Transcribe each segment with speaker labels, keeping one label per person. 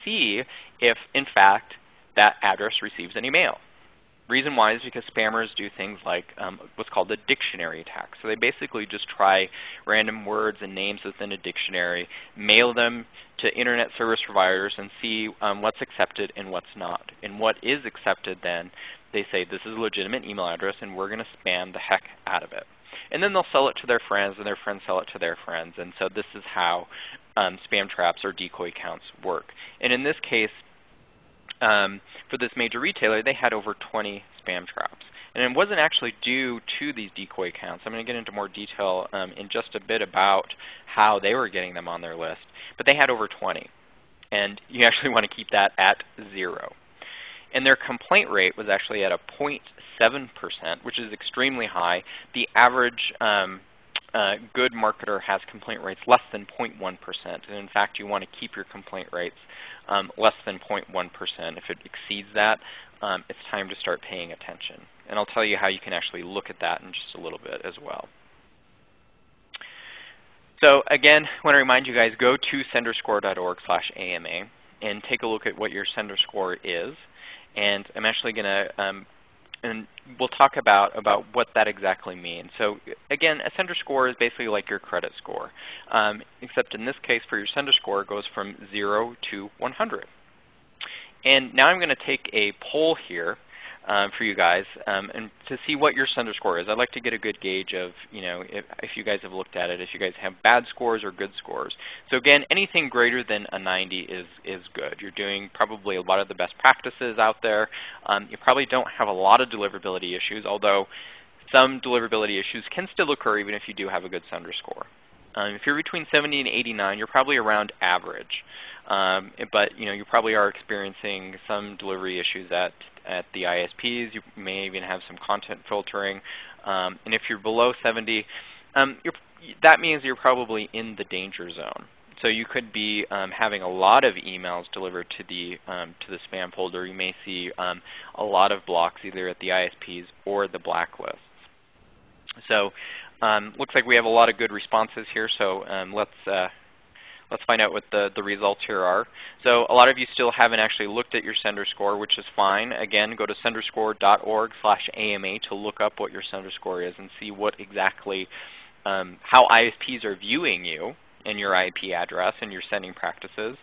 Speaker 1: see if, in fact, that address receives any mail. Reason why is because spammers do things like what's called a dictionary attack. So they basically just try random words and names within a dictionary, mail them to internet service providers, and see what's accepted and what's not. And what is accepted then, they say this is a legitimate email address and we're going to spam the heck out of it. And then they'll sell it to their friends, and their friends sell it to their friends. And so this is how spam traps or decoy accounts work. And in this case, for this major retailer, they had over 20 spam traps. And it wasn't actually due to these decoy accounts. I'm going to get into more detail in just a bit about how they were getting them on their list. But they had over 20. And you actually want to keep that at 0. And their complaint rate was actually at a 0.7%, which is extremely high. The average good marketer has complaint rates less than 0.1%. And in fact, you want to keep your complaint rates less than 0.1%. If it exceeds that, it's time to start paying attention. And I'll tell you how you can actually look at that in just a little bit as well. So again, I want to remind you guys, go to senderscore.org/AMA and take a look at what your sender score is. And I'm actually going to and we'll talk about what that exactly means. So again, a sender score is basically like your credit score, except in this case for your sender score it goes from 0 to 100. And now I'm going to take a poll here for you guys and to see what your sender score is. I'd like to get a good gauge of, if you guys have looked at it, if you guys have bad scores or good scores. So again, anything greater than a 90 is good. You're doing probably a lot of the best practices out there. You probably don't have a lot of deliverability issues, although some deliverability issues can still occur even if you do have a good sender score. If you're between 70 and 89, you're probably around average. But you probably are experiencing some delivery issues at the ISPs. You may even have some content filtering. And if you're below 70, that means you're probably in the danger zone. So you could be having a lot of emails delivered to the spam folder. You may see a lot of blocks either at the ISPs or the blacklists. So looks like we have a lot of good responses here. So let's find out what the results here are. So a lot of you still haven't actually looked at your sender score, which is fine. Again, go to senderscore.org/AMA to look up what your sender score is and see what exactly how ISPs are viewing you and your IP address and your sending practices.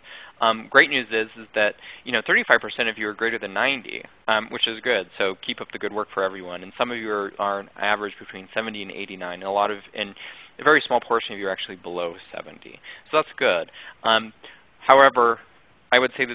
Speaker 1: Great news is that 35% of you are greater than 90, which is good. So keep up the good work for everyone. And some of you are on average between 70 and 89. And a very small portion of you are actually below 70. So that's good. However, I would say that